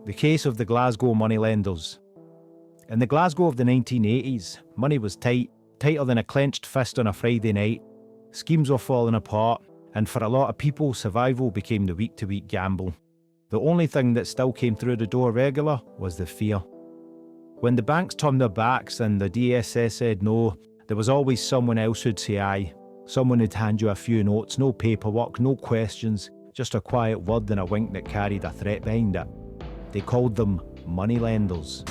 the case of the Glasgow moneylenders. In the Glasgow of the 1980s, money was tight, tighter than a clenched fist on a Friday night. Schemes were falling apart, and for a lot of people, survival became the week-to-week gamble. The only thing that still came through the door regular was the fear. When the banks turned their backs and the DSS said no, there was always someone else who'd say aye. Someone who'd hand you a few notes, no paperwork, no questions, just a quiet word and a wink that carried a threat behind it. They called them moneylenders.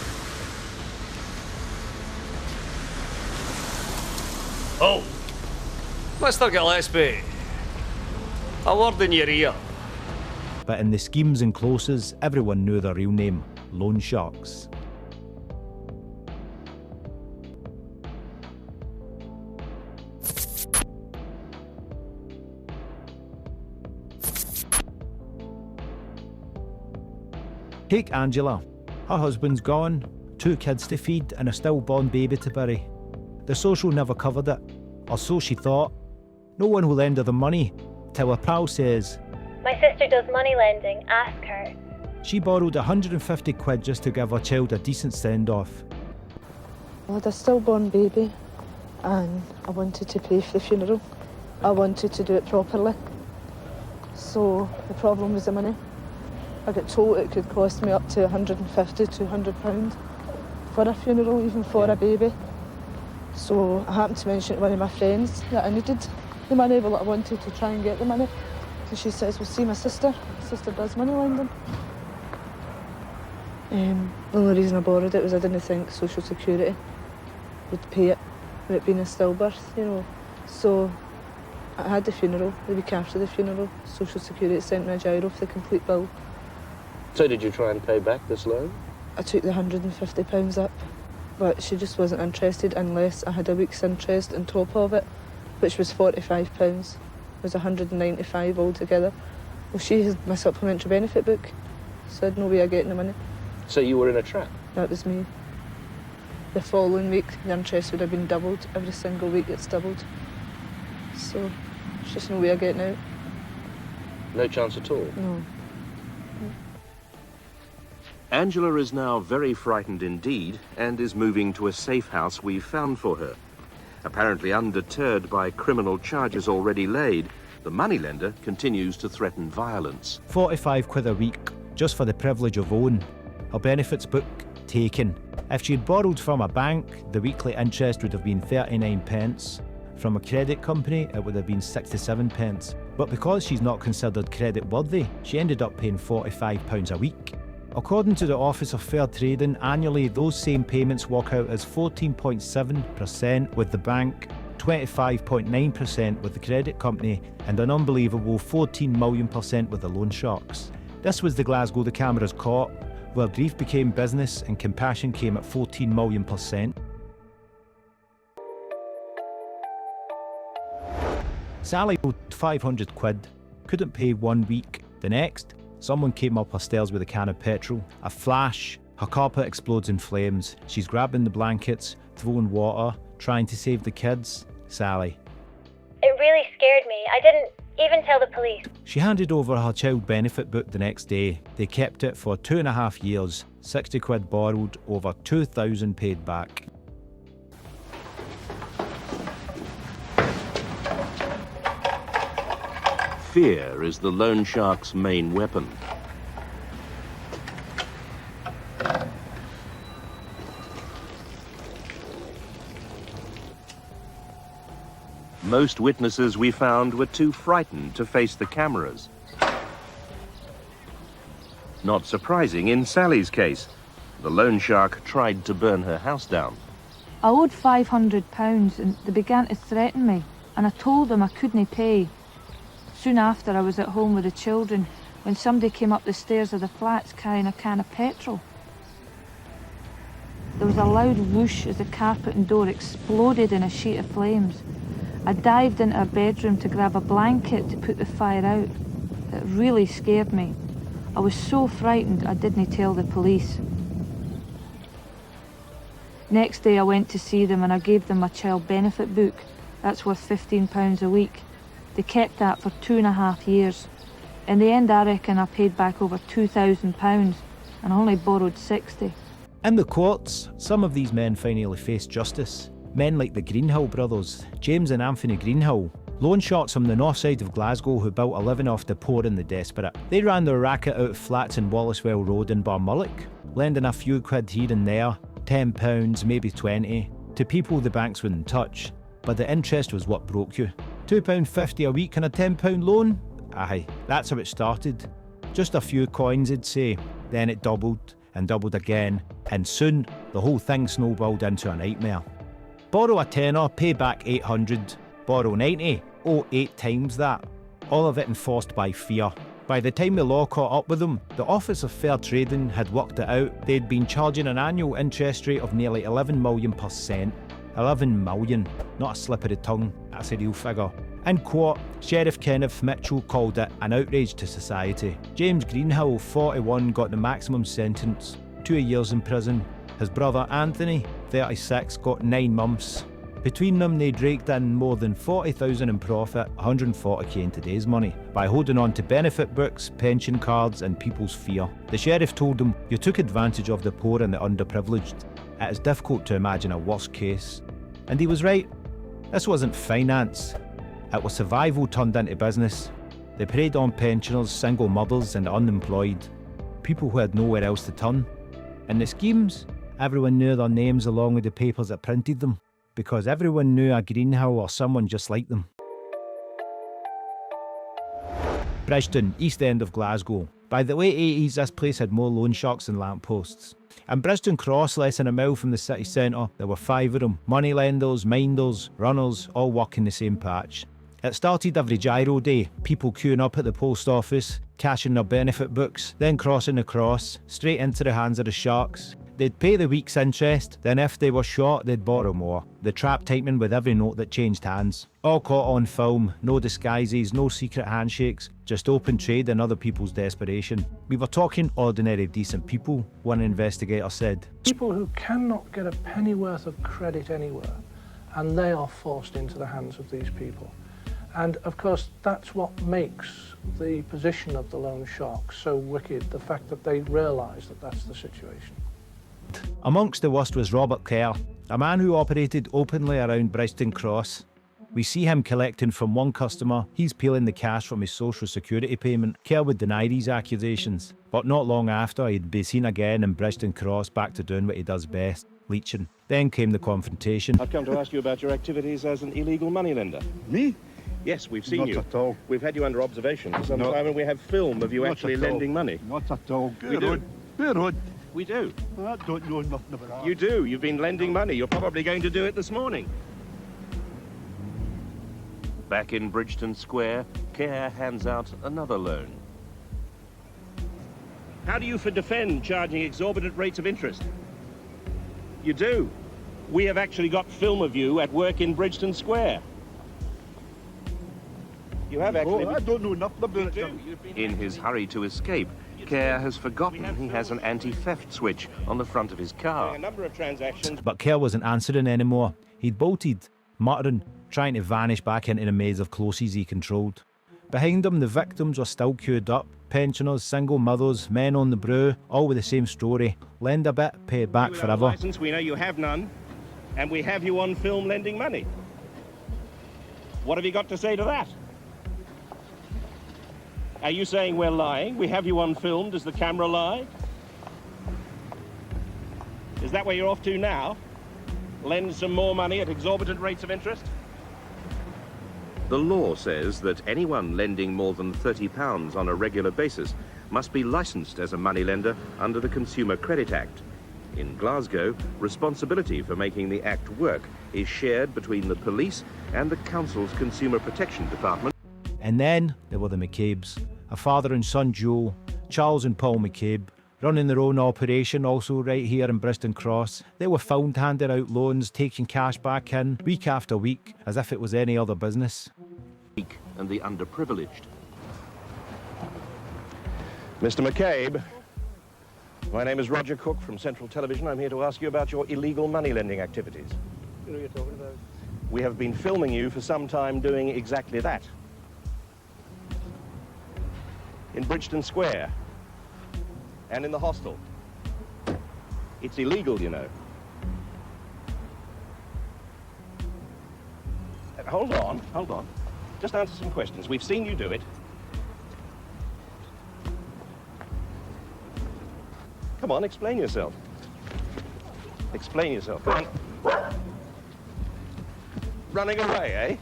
Oh, Mr. Gillespie, a word in your ear. But in the schemes and closes, everyone knew their real name, loan sharks. Take Angela. Her husband's gone, 2 kids to feed and a stillborn baby to bury. The social never covered it, or so she thought. No one will lend her the money, till her pal says, "My sister does money lending, ask her." She borrowed 150 quid just to give her child a decent send-off. I had a stillborn baby and I wanted to pay for the funeral. I wanted to do it properly. So the problem was the money. I got told it could cost me up to 150, £200 for a funeral, even for a baby. So I happened to mention to one of my friends that I needed the money, but I wanted to try and get the money. So she says, well, see my sister does money lending. The only reason I borrowed it was I didn't think Social Security would pay it with it being a stillbirth, you know. So I had the funeral. The week after the funeral, Social Security sent me a gyro for the complete bill. So did you try and pay back this loan? I took the £150 up, but she just wasn't interested unless I had a week's interest on top of it, which was £45. It was £195 altogether. Well, she had my supplementary benefit book, so I had no way of getting the money. So you were in a trap? That was me. The following week, the interest would have been doubled. Every single week it's doubled. So there's just no way of getting out. No chance at all? No. Angela is now very frightened indeed and is moving to a safe house we've found for her. Apparently undeterred by criminal charges already laid, the moneylender continues to threaten violence. 45 quid a week, just for the privilege of owing. Her benefits book taken. If she'd borrowed from a bank, the weekly interest would have been 39 pence. From a credit company, it would have been 67 pence. But because she's not considered credit worthy, she ended up paying £45 a week. According to the Office of Fair Trading, annually those same payments work out as 14.7% with the bank, 25.9% with the credit company, and an unbelievable 14 million% with the loan sharks. This was the Glasgow the cameras caught, where grief became business and compassion came at 14 million%. Sally owed 500 quid, couldn't pay 1 week. The next, someone came up her stairs with a can of petrol. A flash, her carpet explodes in flames. She's grabbing the blankets, throwing water, trying to save the kids. Sally. It really scared me. I didn't even tell the police. She handed over her child benefit book the next day. They kept it for 2.5 years, 60 quid borrowed, over 2,000 paid back. Fear is the loan shark's main weapon. Most witnesses we found were too frightened to face the cameras. Not surprising in Sally's case. The loan shark tried to burn her house down. I owed £500 and they began to threaten me, and I told them I couldn't pay. Soon after, I was at home with the children when somebody came up the stairs of the flats carrying a can of petrol. There was a loud whoosh as the carpet and door exploded in a sheet of flames. I dived into a bedroom to grab a blanket to put the fire out. It really scared me. I was so frightened I didn't tell the police. Next day I went to see them and I gave them my child benefit book. That's worth £15 a week. They kept that for 2.5 years. In the end, I reckon I paid back over £2,000. and I only borrowed 60. In the courts, some of these men finally faced justice. Men like the Greenhill brothers, James and Anthony Greenhill, loan sharks from the north side of Glasgow who built a living off the poor and the desperate. They ran their racket out of flats in Wallacewell Road in Barmulloch, lending a few quid here and there, £10, maybe 20, to people the banks wouldn't touch. But the interest was what broke you. £2.50 a week on a £10 loan? Aye, that's how it started. Just a few coins, I'd say. Then it doubled and doubled again, and soon the whole thing snowballed into a nightmare. Borrow a tenner, pay back 800. Borrow 90, owe 8 times that. All of it enforced by fear. By the time the law caught up with them, the Office of Fair Trading had worked it out. They'd been charging an annual interest rate of nearly 11 million%. 11 million, not a slip of the tongue, that's a real figure. In court, Sheriff Kenneth Mitchell called it an outrage to society. James Greenhill, 41, got the maximum sentence, 2 years in prison. His brother Anthony, 36, got 9 months. Between them, they'd raked in more than 40,000 in profit, 140k in today's money, by holding on to benefit books, pension cards and people's fear. The sheriff told them, "You took advantage of the poor and the underprivileged. It is difficult to imagine a worse case." And he was right. This wasn't finance. It was survival turned into business. They preyed on pensioners, single mothers and unemployed, people who had nowhere else to turn. And the schemes, everyone knew their names along with the papers that printed them, because everyone knew a Greenhill or someone just like them. Bridgeton, east end of Glasgow. By the late 80s, this place had more loan sharks than lampposts. In Bridgeton Cross, less than a mile from the city centre, there were 5 of them. Moneylenders, minders, runners, all working the same patch. It started every gyro day, people queuing up at the post office, cashing their benefit books, then crossing the cross, straight into the hands of the sharks. They'd pay the week's interest, then if they were short, they'd borrow more. The trap tightening with every note that changed hands. All caught on film, no disguises, no secret handshakes, just open trade and other people's desperation. We were talking ordinary, decent people, one investigator said. People who cannot get a penny worth of credit anywhere, and they are forced into the hands of these people. And of course, that's what makes the position of the loan sharks so wicked, the fact that they realise that that's the situation. Amongst the worst was Robert Kerr, a man who operated openly around Bridgeton Cross. We see him collecting from one customer, he's peeling the cash from his social security payment. Kerr would deny these accusations, but not long after he'd be seen again in Bridgeton Cross back to doing what he does best, leeching. Then came the confrontation. I've come to ask you about your activities as an illegal moneylender. Me? Yes, we've seen Not you. at all. We've had you under observation for some No. time and we have film of you Not actually at all. lending money. Not at all. We Good do. on. Good on. We do. I don't know nothing about that. You do. You've been lending money. You're probably going to do it this morning. Back in Bridgeton Square, Kerr hands out another loan. How do you defend charging exorbitant rates of interest? You do. We have actually got film of you at work in Bridgeton Square. You have actually... I don't know nothing about You it. do. In his hurry to escape, Kerr has forgotten he has an anti-theft switch on the front of his car. A number of transactions. But Kerr wasn't answering anymore. He'd bolted, muttering, trying to vanish back into the maze of closes he controlled. Behind him, the victims were still queued up. Pensioners, single mothers, men on the brew, all with the same story. Lend a bit, pay it back You have a forever. license, we know you have none, and we have you on film lending money. What have you got to say to that? Are you saying we're lying? We have you on film. Does the camera lie? Is that where you're off to now? Lend some more money at exorbitant rates of interest? The law says that anyone lending more than £30 on a regular basis must be licensed as a moneylender under the Consumer Credit Act. In Glasgow, responsibility for making the act work is shared between the police and the council's Consumer Protection Department. And then there were the McCabe's, a father and son duo, Charles and Paul McCabe, running their own operation also right here in Bridgeton Cross. They were filmed handing out loans, taking cash back in, week after week, as if it was any other business. And the underprivileged. Mr. McCabe, my name is Roger Cook from Central Television. I'm here to ask you about your illegal money lending activities. You know what you're talking about. We have been filming you for some time doing exactly that. In Bridgeton Square and in the hostel. It's illegal, you know. Hold on. Just answer some questions. We've seen you do it. Come on, explain yourself. Explain yourself. Come on. Running away, eh?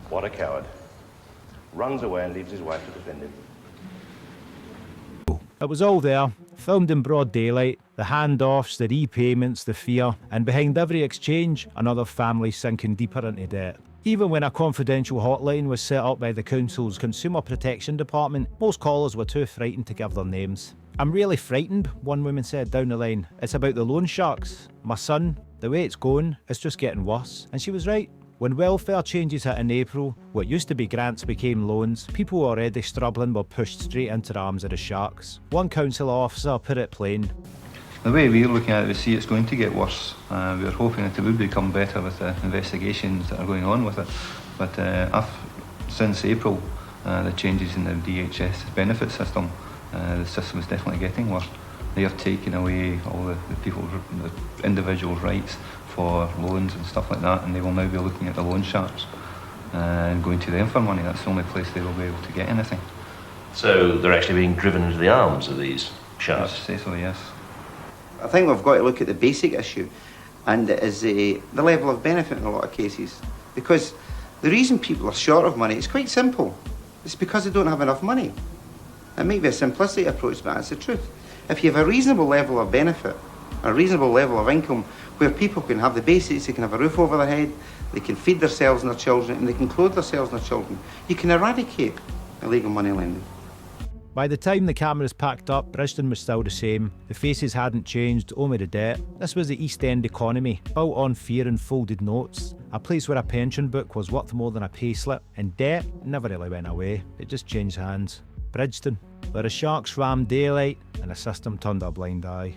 What a coward. Runs away and leaves his wife to defend him. It was all there, filmed in broad daylight, the handoffs, the repayments, the fear, and behind every exchange, another family sinking deeper into debt. Even when a confidential hotline was set up by the council's Consumer Protection Department, most callers were too frightened to give their names. "I'm really frightened," one woman said down the line. "It's about the loan sharks. My son, the way it's going, it's just getting worse." And she was right. When welfare changes hit in April, what used to be grants became loans, people already struggling were pushed straight into the arms of the sharks. One council officer put it plain. The way we're looking at it, we see it's going to get worse. We're hoping that it will become better with the investigations that are going on with it. But since April, the changes in the DHS benefit system, the system is definitely getting worse. They are taking away all the individuals' rights for loans and stuff like that, and they will now be looking at the loan sharks and going to them for money. That's the only place they will be able to get anything. So they're actually being driven into the arms of these sharks? I'd say so, yes. I think we've got to look at the basic issue, and it is the level of benefit in a lot of cases. Because the reason people are short of money is quite simple. It's because they don't have enough money. It might be a simplistic approach, but that's the truth. If you have a reasonable level of benefit, a reasonable level of income, where people can have the basics, they can have a roof over their head, they can feed themselves and their children, and they can clothe themselves and their children, you can eradicate illegal money lending. By the time the cameras packed up, Bridgeton was still the same. The faces hadn't changed, only the debt. This was the East End economy, built on fear and folded notes. A place where a pension book was worth more than a payslip, and debt never really went away. It just changed hands. Bridgeton, where the sharks rammed daylight and the system turned a blind eye.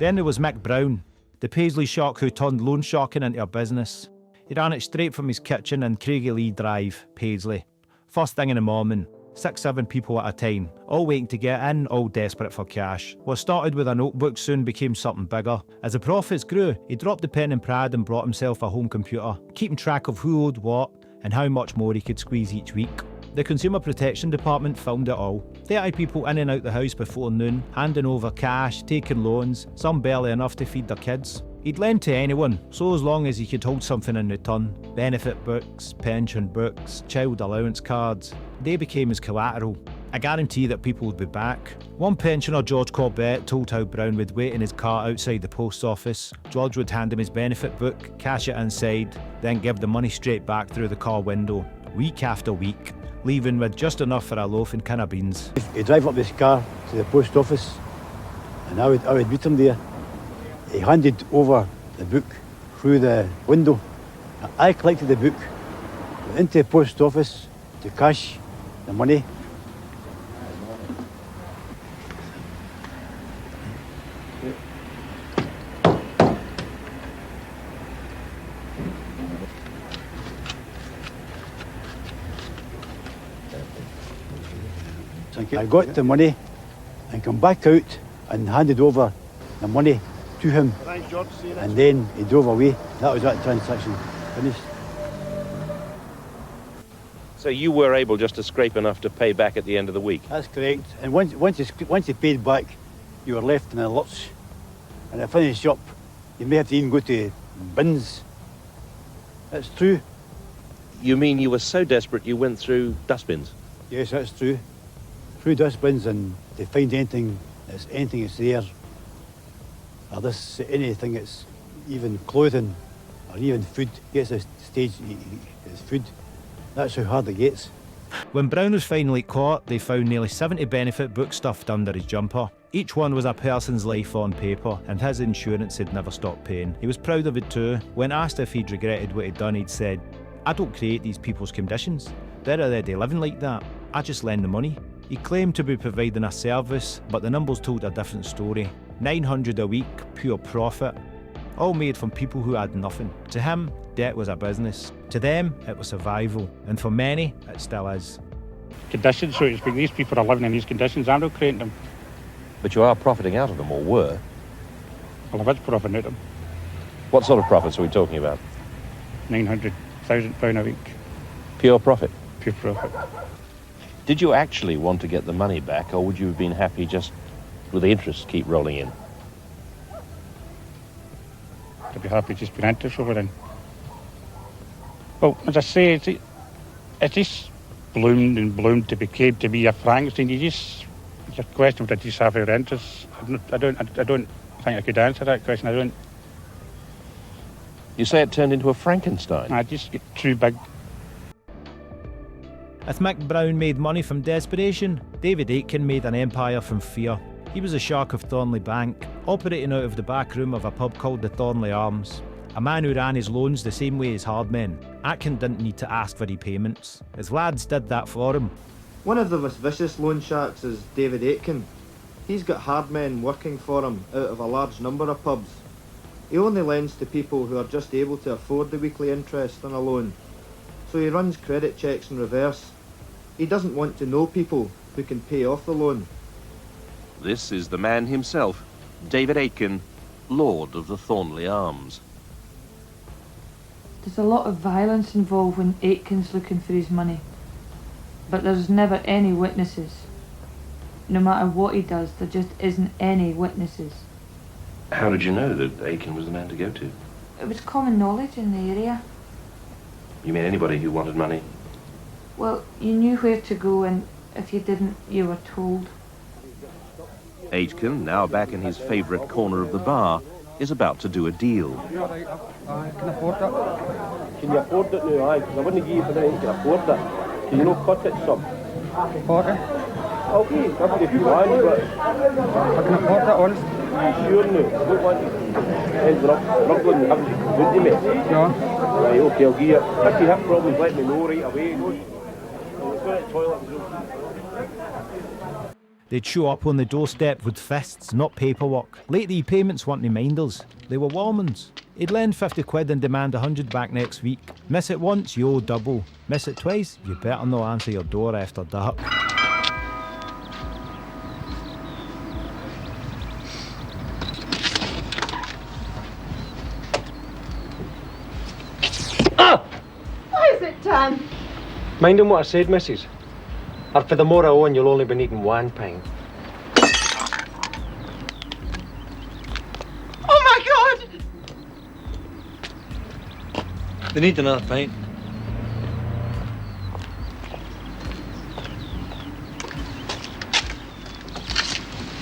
Then there was Mick Brown, the Paisley shark who turned loan sharking into a business. He ran it straight from his kitchen in Craigie Drive, Paisley. First thing in the morning, 6-7 people at a time, all waiting to get in, all desperate for cash. What started with a notebook soon became something bigger. As the profits grew, he dropped the pen and pad and brought himself a home computer, keeping track of who owed what and how much more he could squeeze each week. The Consumer Protection Department filmed it all. 30 people in and out the house before noon, handing over cash, taking loans, some barely enough to feed their kids. He'd lend to anyone, so as long as he could hold something in return. Benefit books, pension books, child allowance cards. They became his collateral. A guarantee that people would be back. One pensioner, George Corbett, told how Brown would wait in his car outside the post office. George would hand him his benefit book, cash it inside, then give the money straight back through the car window, week after week, leaving with just enough for a loaf and can of beans. He'd drive up his car to the post office, and I would meet him there. He handed over the book through the window. I collected the book, went into the post office to cash the money. I got the money and come back out and handed over the money to him, and then he drove away. That was that transaction finished. So you were able just to scrape enough to pay back at the end of the week? That's correct. And once you paid back, you were left in a lurch. And it finished up, you may have to even go to bins. That's true. You mean you were so desperate you went through dustbins? Yes, that's true. Through dustbins, and to find anything that's there, or anything that's even clothing or even food, gets to the stage it's food. That's how hard it gets. When Brown was finally caught, they found nearly 70 benefit books stuffed under his jumper. Each one was a person's life on paper, and his insurance had never stopped paying. He was proud of it too. When asked if he'd regretted what he'd done, he'd said, "I don't create these people's conditions. They're already living like that. I just lend the money." He claimed to be providing a service, but the numbers told a different story. 900 a week, pure profit, all made from people who had nothing. To him, debt was a business. To them, it was survival, and for many, it still is. conditions, so to speak. These people are living in these conditions. I'm not creating them. But you are profiting out of them, or were. Well, I was profiting out of them. What sort of profits are we talking about? £900,000 a week. Pure profit? Pure profit. Did you actually want to get the money back, or would you have been happy just with the interest keep rolling in? I'd be happy just with interest over in. Well, as I say, it just bloomed and bloomed to became to be a Frankenstein. It's a question of I just have your interest. I don't think I could answer that question. I don't. You say it turned into a Frankenstein? I just get too big. If Mick Brown made money from desperation, David Atkin made an empire from fear. He was a shark of Thornley Bank, operating out of the back room of a pub called the Thornley Arms. A man who ran his loans the same way as hard men. Atkin didn't need to ask for repayments. His lads did that for him. One of the most vicious loan sharks is David Atkin. He's got hard men working for him out of a large number of pubs. He only lends to people who are just able to afford the weekly interest on a loan. So he runs credit checks in reverse. He doesn't want to know people who can pay off the loan. This is the man himself, David Atkin, Lord of the Thornley Arms. There's a lot of violence involved when Atkin's looking for his money. But there's never any witnesses. No matter what he does, there just isn't any witnesses. How did you know that Atkin was the man to go to? It was common knowledge in the area. You mean anybody who wanted money? Well, you knew where to go, and if you didn't, you were told. Atkin, now back in his favourite corner of the bar, is about to do a deal. Can I afford that? Can you afford it now? Aye, because I wouldn't give you for that. You can afford it. Can you not cut it some? 40. Okay, 50 if you want, but I can afford that, honest. Are you sure now? I don't want to end up struggling and having to come with you, mate. No. Right, okay, I'll give you. If you have problems, let me know right away. Let's go to the toilet. They'd show up on the doorstep with fists, not paperwork. Late repayments weren't reminders, they were warnings. He'd lend 50 quid and demand 100 back next week. Miss it once, you owe double. Miss it twice, you better not answer your door after dark. What is it, Tom? Mind on what I said, missus. Or for the more I own, you'll only be needing £1. Oh my God! They need another pint.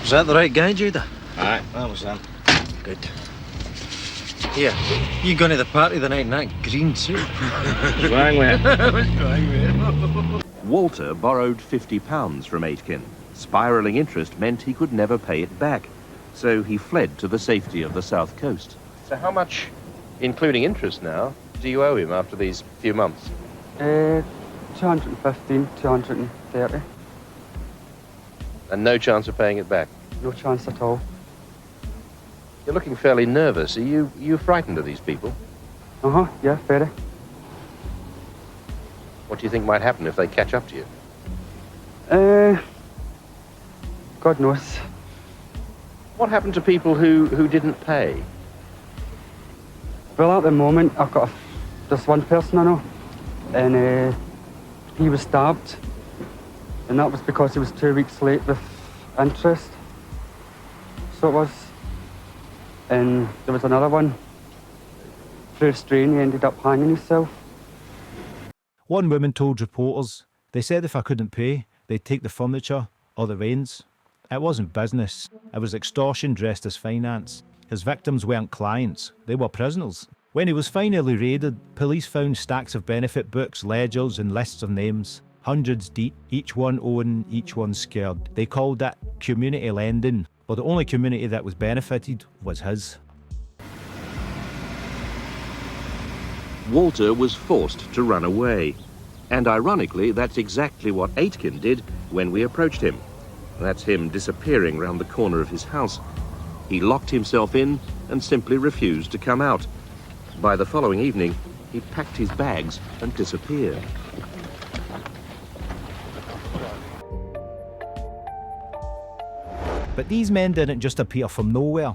Was that the right guy, Judah? Aye, that was him. Good. Here, you going to the party the night in that green suit? What's wrong with it? What's wrong with it? Walter borrowed £50 from Atkin. Spiralling interest meant he could never pay it back, so he fled to the safety of the south coast. So how much, including interest now, do you owe him after these few months? 215, 230. And no chance of paying it back? No chance at all. You're looking fairly nervous. Are you frightened of these people? Uh-huh, yeah, very. What do you think might happen if they catch up to you? God knows. What happened to people who didn't pay? Well, at the moment, I've got there's one person I know, and he was stabbed, and that was because he was 2 weeks late with interest. So it was. And there was another one. Through a strain, he ended up hanging himself. One woman told reporters, they said if I couldn't pay, they'd take the furniture or the reins. It wasn't business, it was extortion dressed as finance. His victims weren't clients, they were prisoners. When he was finally raided, police found stacks of benefit books, ledgers and lists of names. Hundreds deep, each one owing, each one scared. They called it community lending, but the only community that was benefited was his. Walter was forced to run away. And ironically, that's exactly what Atkin did when we approached him. That's him disappearing round the corner of his house. He locked himself in and simply refused to come out. By the following evening, he packed his bags and disappeared. But these men didn't just appear from nowhere.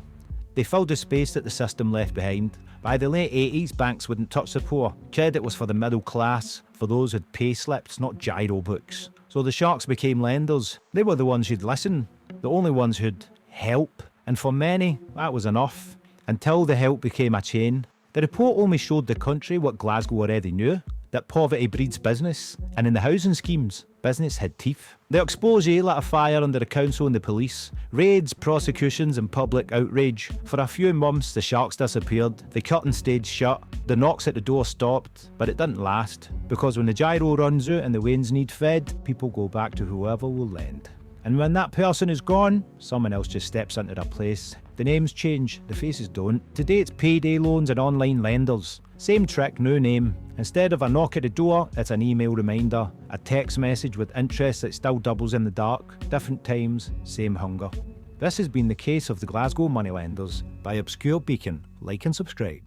They filled the space that the system left behind. By the late 80s, banks wouldn't touch the poor. Credit was for the middle class, for those who'd pay slips, not gyro books. So the sharks became lenders. They were the ones who'd listen, the only ones who'd help. And for many, that was enough, until the help became a chain. The report only showed the country what Glasgow already knew, that poverty breeds business, and in the housing schemes, business had teeth. The expose lit a fire under the council and the police. Raids, prosecutions and public outrage. For a few months the sharks disappeared, the curtain stayed shut, the knocks at the door stopped, but it didn't last, because when the gyro runs out and the wains need fed, people go back to whoever will lend. And when that person is gone, someone else just steps into their place. The names change, the faces don't. Today it's payday loans and online lenders. Same trick, new name. Instead of a knock at the door, it's an email reminder, a text message with interest that still doubles in the dark. Different times, same hunger. This has been the case of the Glasgow moneylenders by Obscure Beacon. Like and subscribe.